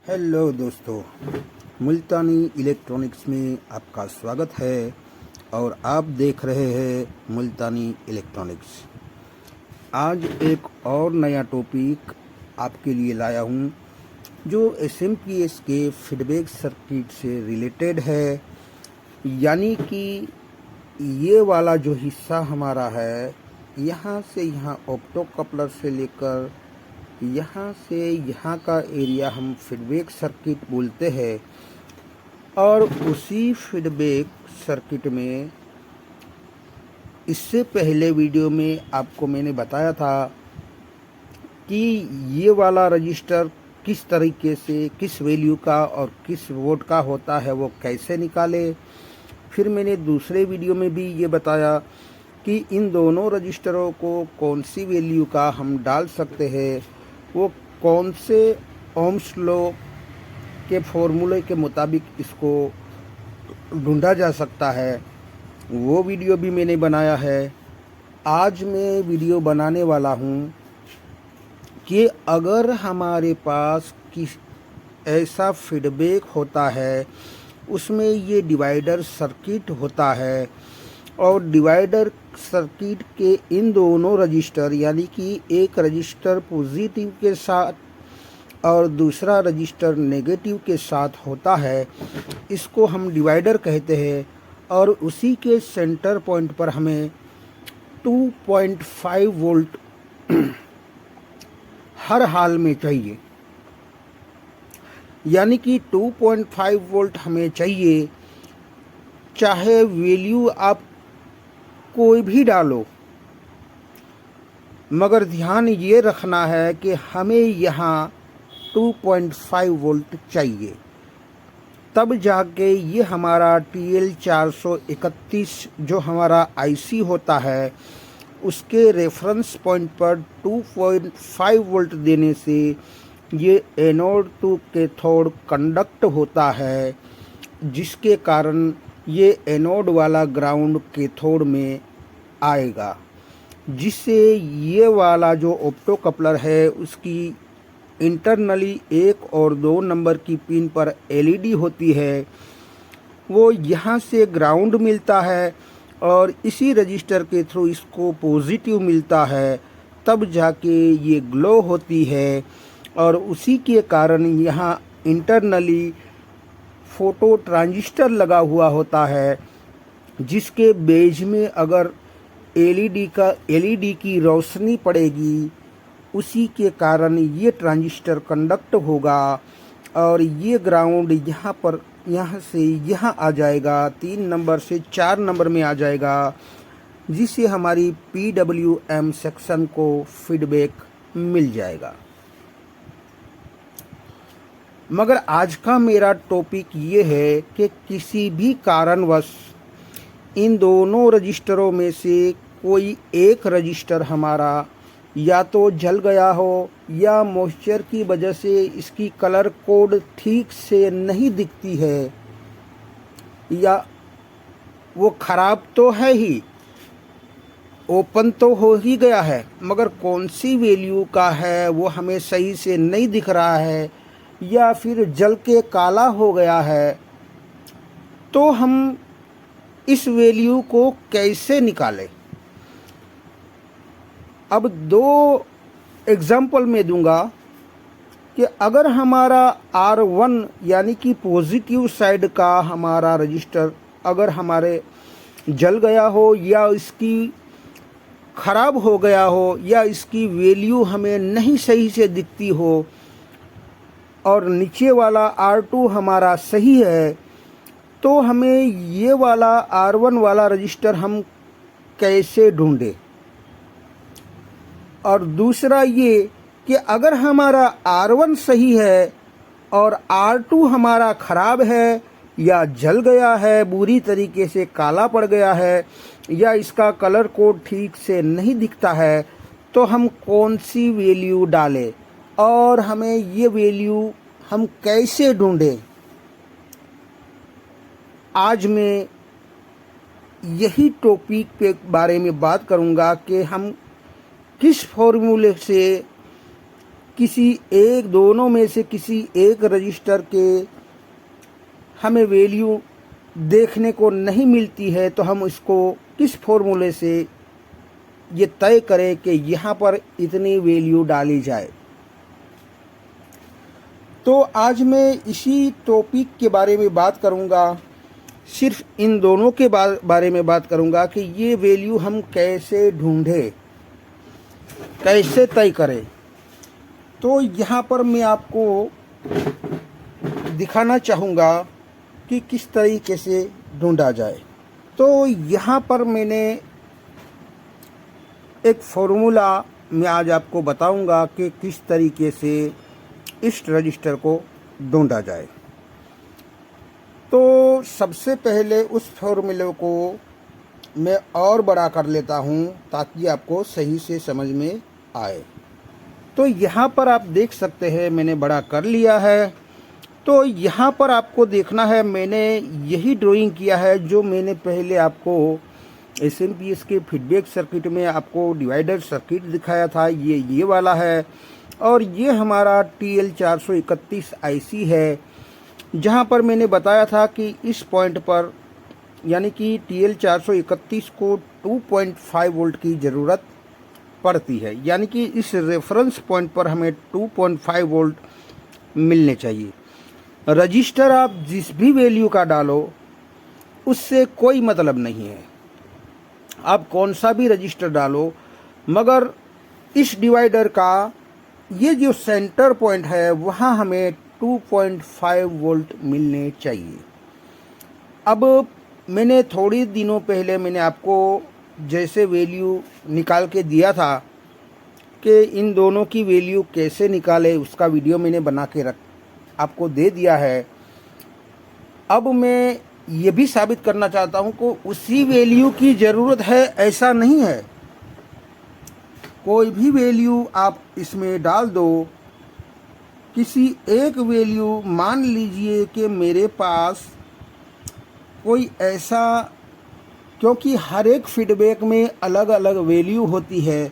Hello दोस्तों, मुल्तानी electronics में आपका स्वागत है और आप देख रहे हैं मुल्तानी इलेक्ट्रॉनिक्स। आज एक और नया टॉपिक आपके लिए लाया हूं जो SMPS के फीडबैक सर्किट से रिलेटेड है। यानी कि ये वाला जो हिस्सा हमारा है, यहाँ से यहाँ ऑप्टो कपलर से लेकर यहाँ से यहाँ का एरिया हम फीडबैक सर्किट बोलते हैं। और उसी फीडबैक सर्किट में इससे पहले वीडियो में आपको मैंने बताया था कि ये वाला रजिस्टर किस तरीके से किस वैल्यू का और किस वोल्ट का होता है वो कैसे निकाले। फिर मैंने दूसरे वीडियो में भी ये बताया कि इन दोनों रजिस्टरों को कौन सी वैल्यू का हम डाल सकते हैं, वो कौन से ओम्स लॉ के फॉर्मूले के मुताबिक इसको ढूंढा जा सकता है, वो वीडियो भी मैंने बनाया है। आज मैं वीडियो बनाने वाला हूँ कि अगर हमारे पास किस ऐसा फीडबैक होता है, उसमें ये डिवाइडर सर्किट होता है और डिवाइडर सर्किट के इन दोनों रजिस्टर यानी कि एक रजिस्टर पॉजिटिव के साथ और दूसरा रजिस्टर नेगेटिव के साथ होता है, इसको हम डिवाइडर कहते हैं। और उसी के सेंटर पॉइंट पर हमें 2.5 वोल्ट हर हाल में चाहिए। यानी कि 2.5 वोल्ट हमें चाहिए, चाहे वैल्यू आप कोई भी डालो, मगर ध्यान ये रखना है कि हमें यहाँ 2.5 वोल्ट चाहिए। तब जाके ये हमारा TL431 जो हमारा IC होता है, उसके रेफरेंस पॉइंट पर 2.5 वोल्ट देने से ये एनोड टू कैथोड कंडक्ट होता है, जिसके कारण ये एनोड वाला ग्राउंड कैथोड में आएगा, जिससे ये वाला जो ऑप्टो कपलर है उसकी इंटरनली 1 और 2 नंबर की पिन पर LED होती है। वो यहाँ से ग्राउंड मिलता है और इसी रजिस्टर के थ्रू इसको पॉजिटिव मिलता है, तब जाके ये ग्लो होती है। और उसी के कारण यहाँ इंटरनली फोटो ट्रांजिस्टर लगा हुआ होता है, जिसके बेज में अगर LED की रोशनी पड़ेगी, उसी के कारण ये ट्रांजिस्टर कंडक्ट होगा और ये ग्राउंड यहाँ से यहाँ आ जाएगा, 3 नंबर से 4 नंबर में आ जाएगा, जिससे हमारी PWM सेक्शन को फीडबैक मिल जाएगा। मगर आज का मेरा टॉपिक ये है कि किसी भी कारणवश इन दोनों रजिस्टरों में से कोई एक रजिस्टर हमारा या तो जल गया हो या मॉइस्चर की वजह से इसकी कलर कोड ठीक से नहीं दिखती है, या वो ख़राब तो है ही, ओपन तो हो ही गया है, मगर कौन सी वैल्यू का है वो हमें सही से नहीं दिख रहा है, या फिर जल के काला हो गया है, तो हम इस वैल्यू को कैसे निकालें। अब 2 एग्जाम्पल मैं दूंगा कि अगर हमारा R1 यानी कि पॉजिटिव साइड का हमारा रजिस्टर अगर हमारे जल गया हो या इसकी ख़राब हो गया हो या इसकी वैल्यू हमें नहीं सही से दिखती हो, और नीचे वाला R2 हमारा सही है, तो हमें ये वाला R1 वाला रजिस्टर हम कैसे ढूंढें। और दूसरा ये कि अगर हमारा R1 सही है और R2 हमारा ख़राब है या जल गया है, बुरी तरीके से काला पड़ गया है, या इसका कलर कोड ठीक से नहीं दिखता है, तो हम कौन सी वैल्यू डालें और हमें ये वैल्यू हम कैसे ढूंढें। आज मैं यही टॉपिक पे बारे में बात करूंगा कि हम किस फॉर्मूले से किसी एक दोनों में से किसी एक रजिस्टर के हमें वैल्यू देखने को नहीं मिलती है तो हम इसको किस फॉर्मूले से ये तय करें कि यहाँ पर इतनी वैल्यू डाली जाए। तो आज मैं इसी टॉपिक के बारे में बात करूँगा, सिर्फ इन दोनों के बारे में बात करूँगा कि ये वैल्यू हम कैसे ढूंढें, कैसे तय करें। तो यहाँ पर मैं आपको दिखाना चाहूँगा कि किस तरीके से ढूंढा जाए। तो यहाँ पर मैंने एक फॉर्मूला मैं आज आपको बताऊँगा कि किस तरीके से इस रजिस्टर को ढूंढा जाए। तो सबसे पहले उस फॉर्मूले को मैं और बड़ा कर लेता हूँ ताकि आपको सही से समझ में आए। तो यहाँ पर आप देख सकते हैं मैंने बड़ा कर लिया है। तो यहाँ पर आपको देखना है, मैंने यही ड्राइंग किया है जो मैंने पहले आपको एसएमपीएस के फीडबैक सर्किट में आपको डिवाइडर सर्किट दिखाया था। ये वाला है और ये हमारा TL431 आईसी है, जहाँ पर मैंने बताया था कि इस पॉइंट पर यानी कि TL431 को 2.5 वोल्ट की ज़रूरत पड़ती है, यानी कि इस रेफरेंस पॉइंट पर हमें 2.5 वोल्ट मिलने चाहिए। रजिस्टर आप जिस भी वैल्यू का डालो उससे कोई मतलब नहीं है, आप कौन सा भी रजिस्टर डालो, मगर इस डिवाइडर का ये जो सेंटर पॉइंट है वहाँ हमें 2.5 वोल्ट मिलने चाहिए। अब मैंने थोड़ी दिनों पहले मैंने आपको जैसे वैल्यू निकाल के दिया था कि इन दोनों की वैल्यू कैसे निकाले, उसका वीडियो मैंने बना के आपको दे दिया है। अब मैं ये भी साबित करना चाहता हूँ कि उसी वैल्यू की ज़रूरत है ऐसा नहीं है। कोई भी वैल्यू आप इसमें डाल दो, किसी एक वैल्यू, मान लीजिए कि मेरे पास कोई ऐसा, क्योंकि हर एक फीडबैक में अलग अलग वैल्यू होती है,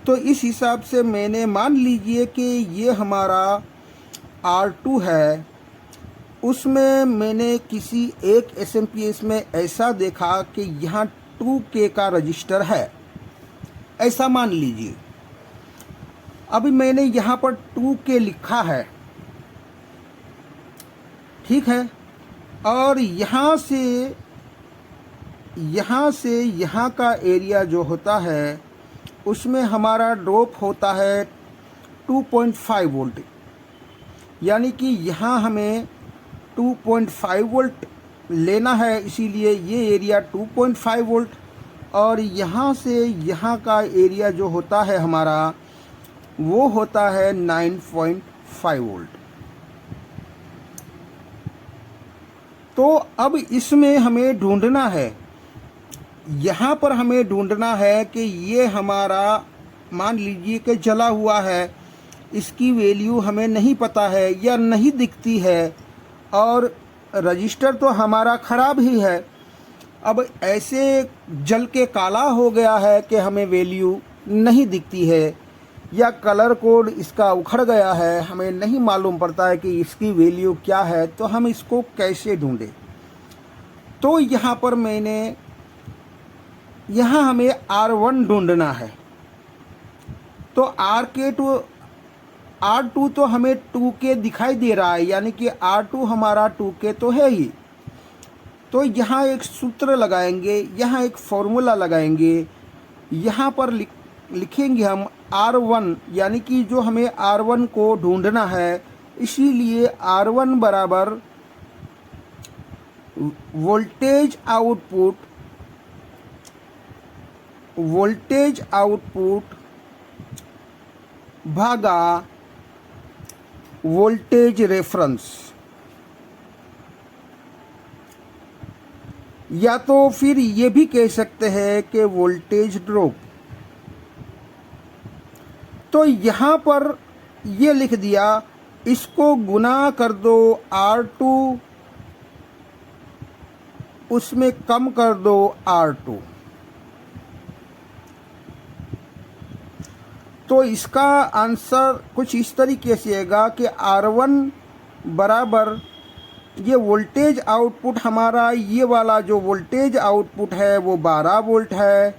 तो इस हिसाब से मैंने मान लीजिए कि ये हमारा R2 है, उसमें मैंने किसी एक एसएमपीएस में ऐसा देखा कि यहाँ 2K का रजिस्टर है, ऐसा मान लीजिए। अभी मैंने यहाँ पर 2K लिखा है, ठीक है, और यहाँ से यहाँ का एरिया जो होता है उसमें हमारा ड्रॉप होता है 2.5 वोल्ट, यानी कि यहाँ हमें 2.5 वोल्ट लेना है, इसीलिए ये एरिया 2.5 वोल्ट, और यहाँ से यहाँ का एरिया जो होता है हमारा वो होता है 9.5 वोल्ट। तो अब इसमें हमें ढूंढना है, यहाँ पर हमें ढूंढना है कि ये हमारा मान लीजिए कि जला हुआ है, इसकी वैल्यू हमें नहीं पता है या नहीं दिखती है, और रजिस्टर तो हमारा ख़राब ही है। अब ऐसे जल के काला हो गया है कि हमें वैल्यू नहीं दिखती है, या कलर कोड इसका उखड़ गया है, हमें नहीं मालूम पड़ता है कि इसकी वैल्यू क्या है, तो हम इसको कैसे ढूंढें। तो यहाँ पर यहाँ हमें R1 ढूंढना है। तो R2 तो हमें 2K दिखाई दे रहा है, यानी कि R2 हमारा 2K तो है ही। तो यहाँ एक सूत्र लगाएंगे, यहाँ एक फॉर्मूला लगाएंगे, यहाँ पर लिखेंगे हम R1, यानी कि जो हमें R1 को ढूंढना है, इसीलिए R1 बराबर वोल्टेज आउटपुट भागा वोल्टेज रेफरेंस, या तो फिर ये भी कह सकते हैं कि वोल्टेज ड्रॉप। तो यहाँ पर ये लिख दिया, इसको गुना कर दो R2, उसमें कम कर दो R2। तो इसका आंसर कुछ इस तरीके से आएगा कि R1 बराबर ये वोल्टेज आउटपुट हमारा, ये वाला जो वोल्टेज आउटपुट है वो 12 वोल्ट है,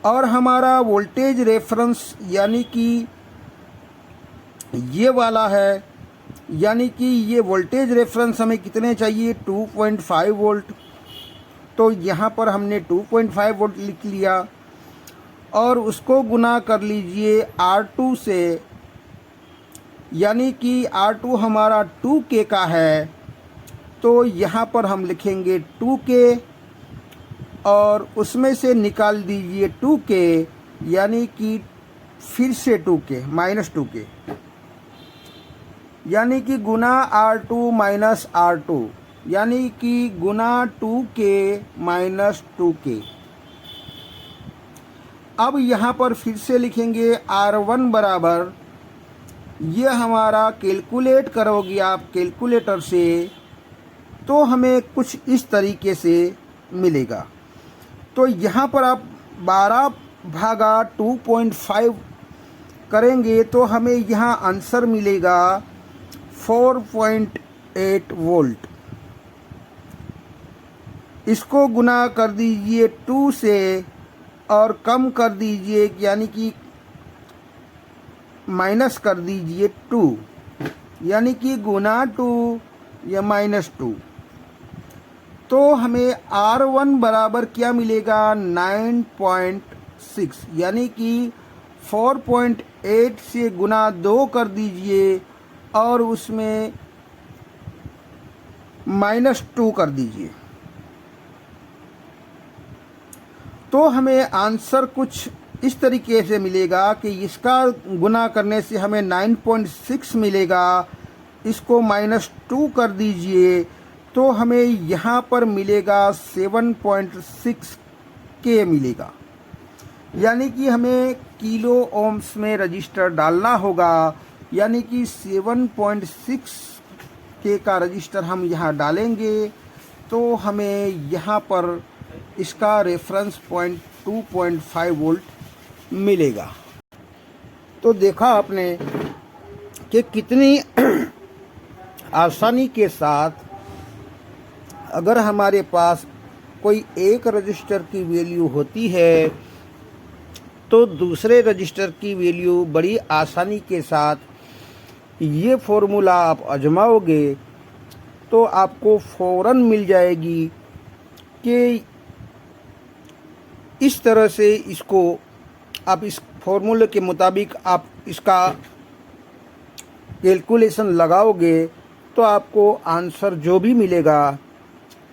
और हमारा वोल्टेज रेफरेंस यानी कि ये वाला है, यानी कि ये वोल्टेज रेफरेंस हमें कितने चाहिए, 2.5 वोल्ट। तो यहाँ पर हमने 2.5 वोल्ट लिख लिया और उसको गुना कर लीजिए R2 से, यानी कि R2 हमारा 2K का है। तो यहाँ पर हम लिखेंगे 2K और उसमें से निकाल दीजिए 2K, यानी कि फिर से 2K माइनस 2K, यानी कि गुना R2 माइनस R2, यानी कि गुना 2K माइनस 2K। अब यहाँ पर फिर से लिखेंगे R1 बराबर, ये हमारा कैलकुलेट करोगे आप कैलकुलेटर से तो हमें कुछ इस तरीके से मिलेगा। तो यहाँ पर आप 12 भागा 2.5 करेंगे तो हमें यहाँ आंसर मिलेगा 4.8 वोल्ट। इसको गुना कर दीजिए 2 से और कम कर दीजिए, यानी कि माइनस कर दीजिए 2, यानी कि गुना 2 या माइनस 2। तो हमें R1 बराबर क्या मिलेगा, 9.6, यानी कि 4.8 से गुना 2 कर दीजिए और उसमें माइनस 2 कर दीजिए। तो हमें आंसर कुछ इस तरीके से मिलेगा कि इसका गुना करने से हमें 9.6 मिलेगा, इसको माइनस 2 कर दीजिए तो हमें यहाँ पर मिलेगा 7.6 K मिलेगा, यानी कि हमें किलो ओम्स में रजिस्टर डालना होगा, यानी कि 7.6 K का रजिस्टर हम यहाँ डालेंगे तो हमें यहाँ पर इसका रेफरेंस पॉइंट 2.5 वोल्ट मिलेगा। तो देखा आपने कि कितनी आसानी के साथ अगर हमारे पास कोई एक रजिस्टर की वैल्यू होती है तो दूसरे रजिस्टर की वैल्यू बड़ी आसानी के साथ ये फॉर्मूला आप आजमाओगे तो आपको फ़ौरन मिल जाएगी कि इस तरह से इसको आप इस फॉर्मूले के मुताबिक आप इसका कैलकुलेशन लगाओगे तो आपको आंसर जो भी मिलेगा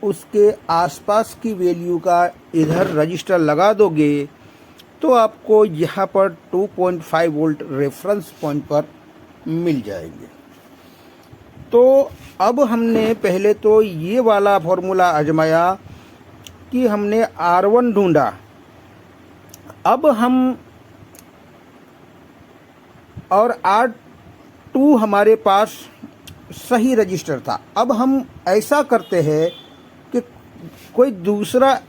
उसके आसपास की वैल्यू का इधर रजिस्टर लगा दोगे तो आपको यहाँ पर 2.5 वोल्ट रेफरेंस पॉइंट पर मिल जाएंगे। तो अब हमने पहले तो ये वाला फॉर्मूला आजमाया कि हमने R1 ढूंढा, अब हम और R2 हमारे पास सही रजिस्टर था। अब हम ऐसा करते हैं कि कोई दूसरा,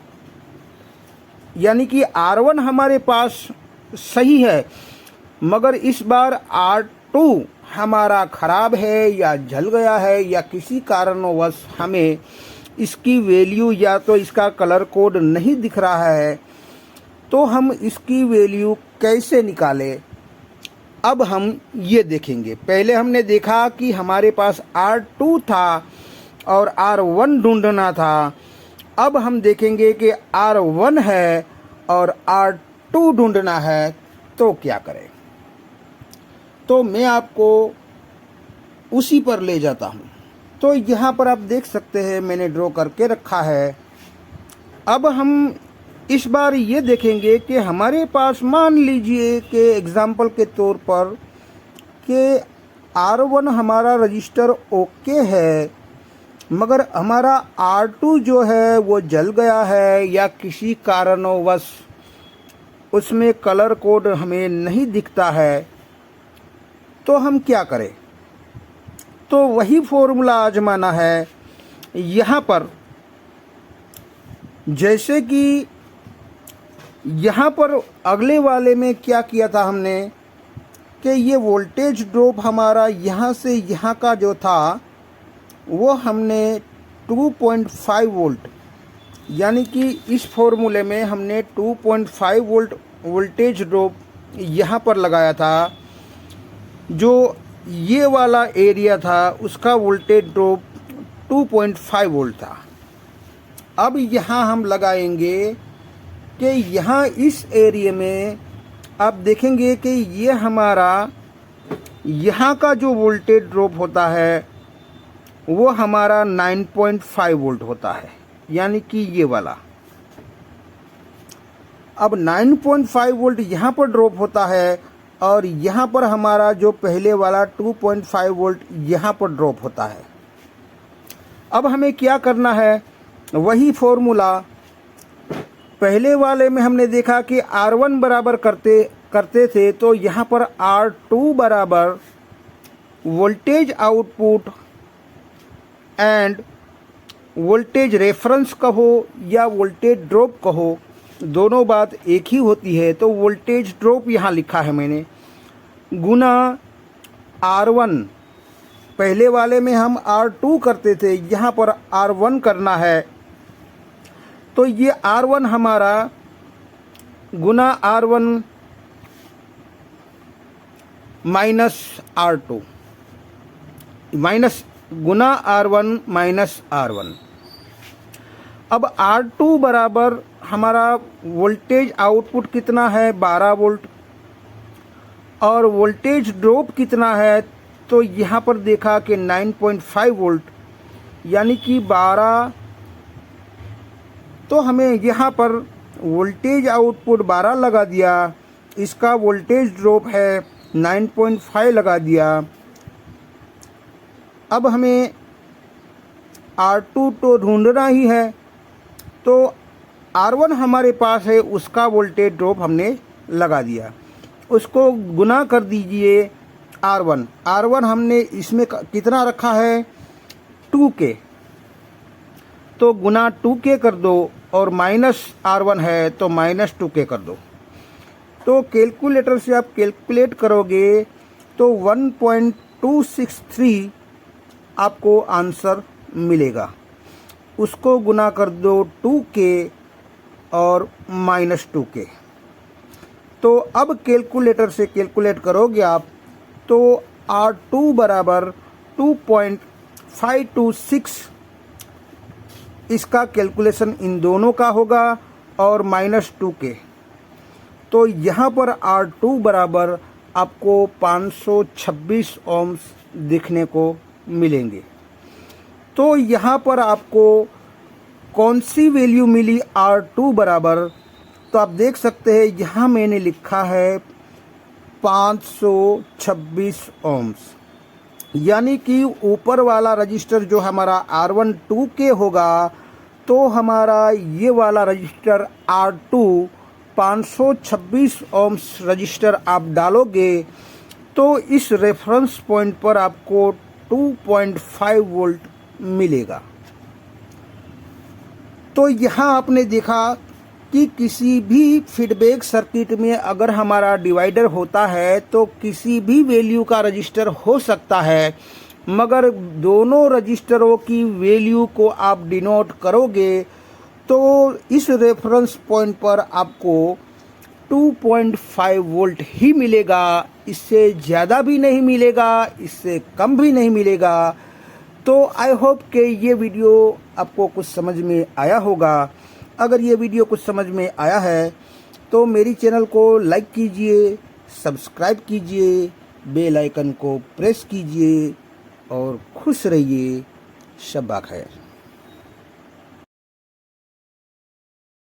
यानी कि R1 हमारे पास सही है मगर इस बार R2 हमारा ख़राब है या जल गया है या किसी कारणवश हमें इसकी वैल्यू या तो इसका कलर कोड नहीं दिख रहा है, तो हम इसकी वैल्यू कैसे निकालें। अब हम ये देखेंगे। पहले हमने देखा कि हमारे पास R2 था और R1 ढूंढना था। अब हम देखेंगे कि R1 है और R2 ढूंढना है तो क्या करें। तो मैं आपको उसी पर ले जाता हूँ। तो यहाँ पर आप देख सकते हैं मैंने ड्रॉ करके रखा है। अब हम इस बार ये देखेंगे कि हमारे पास मान लीजिए कि एग्ज़ाम्पल के तौर पर कि R1 हमारा रजिस्टर ओके है मगर हमारा R2 जो है वो जल गया है या किसी कारणवश उसमें कलर कोड हमें नहीं दिखता है, तो हम क्या करें। तो वही फॉर्मूला आजमाना है। यहाँ पर जैसे कि यहाँ पर अगले वाले में क्या किया था हमने कि ये वोल्टेज ड्रॉप हमारा यहाँ से यहाँ का जो था वो हमने 2.5 वोल्ट, यानी कि इस फॉर्मूले में हमने 2.5 वोल्ट वोल्टेज ड्रॉप यहाँ पर लगाया था। जो ये वाला एरिया था उसका वोल्टेज ड्रॉप 2.5 वोल्ट था। अब यहाँ हम लगाएंगे कि यहाँ इस एरिया में आप देखेंगे कि ये हमारा यहाँ का जो वोल्टेज ड्रॉप होता है वो हमारा 9.5 वोल्ट होता है, यानी कि ये वाला। अब 9.5 वोल्ट यहाँ पर ड्रॉप होता है और यहाँ पर हमारा जो पहले वाला 2.5 वोल्ट यहाँ पर ड्रॉप होता है। अब हमें क्या करना है, वही फॉर्मूला पहले वाले में हमने देखा कि R1 बराबर करते थे, तो यहाँ पर R2 बराबर voltage output end voltage reference कहो या वोल्टेज ड्रॉप कहो, दोनों बात एक ही होती है। तो वोल्टेज ड्रॉप यहाँ लिखा है मैंने गुना R1, पहले वाले में हम R2 करते थे, यहाँ पर R1 करना है। तो ये R1 हमारा गुना R1 माइनस R2 माइनस गुना R1 माइनस R1। अब R2 बराबर हमारा वोल्टेज आउटपुट कितना है 12 वोल्ट और वोल्टेज ड्रॉप कितना है, तो यहाँ पर देखा कि 9.5 वोल्ट, यानी कि 12। तो हमें यहाँ पर वोल्टेज आउटपुट 12 लगा दिया, इसका वोल्टेज ड्रॉप है 9.5 लगा दिया। अब हमें R2 तो ढूंढना ही है, तो R1 हमारे पास है, उसका वोल्टेज ड्रॉप हमने लगा दिया, उसको गुना कर दीजिए R1 हमने इसमें कितना रखा है 2K, तो गुना 2K कर दो और माइनस R1 है तो माइनस 2K कर दो। तो कैलकुलेटर से आप कैलकुलेट करोगे तो 1.263 आपको आंसर मिलेगा। उसको गुना कर दो 2K और माइनस 2K। तो अब कैलकुलेटर से कैलकुलेट करोगे आप तो R2 बराबर 2.526, इसका कैलकुलेशन इन दोनों का होगा और माइनस 2K। तो यहाँ पर R2 बराबर आपको 526 ओम्स दिखने को मिलेंगे। तो यहाँ पर आपको कौन सी वैल्यू मिली R2 बराबर, तो आप देख सकते हैं यहाँ मैंने लिखा है 526 ओम्स, यानी कि ऊपर वाला रजिस्टर जो हमारा R1 2K होगा, तो हमारा ये वाला रजिस्टर R2 526 ओम्स रजिस्टर आप डालोगे तो इस रेफरेंस पॉइंट पर आपको 2.5 वोल्ट मिलेगा। तो यहाँ आपने देखा कि किसी भी फीडबैक सर्किट में अगर हमारा डिवाइडर होता है तो किसी भी वैल्यू का रजिस्टर हो सकता है, मगर दोनों रजिस्टरों की वैल्यू को आप डिनोट करोगे तो इस रेफरेंस पॉइंट पर आपको 2.5 वोल्ट ही मिलेगा, इससे ज़्यादा भी नहीं मिलेगा, इससे कम भी नहीं मिलेगा। तो आई होप कि ये वीडियो आपको कुछ समझ में आया होगा। अगर ये वीडियो कुछ समझ में आया है तो मेरी चैनल को लाइक कीजिए, सब्सक्राइब कीजिए, बेल आइकन को प्रेस कीजिए और खुश रहिए। शब्बा खैर।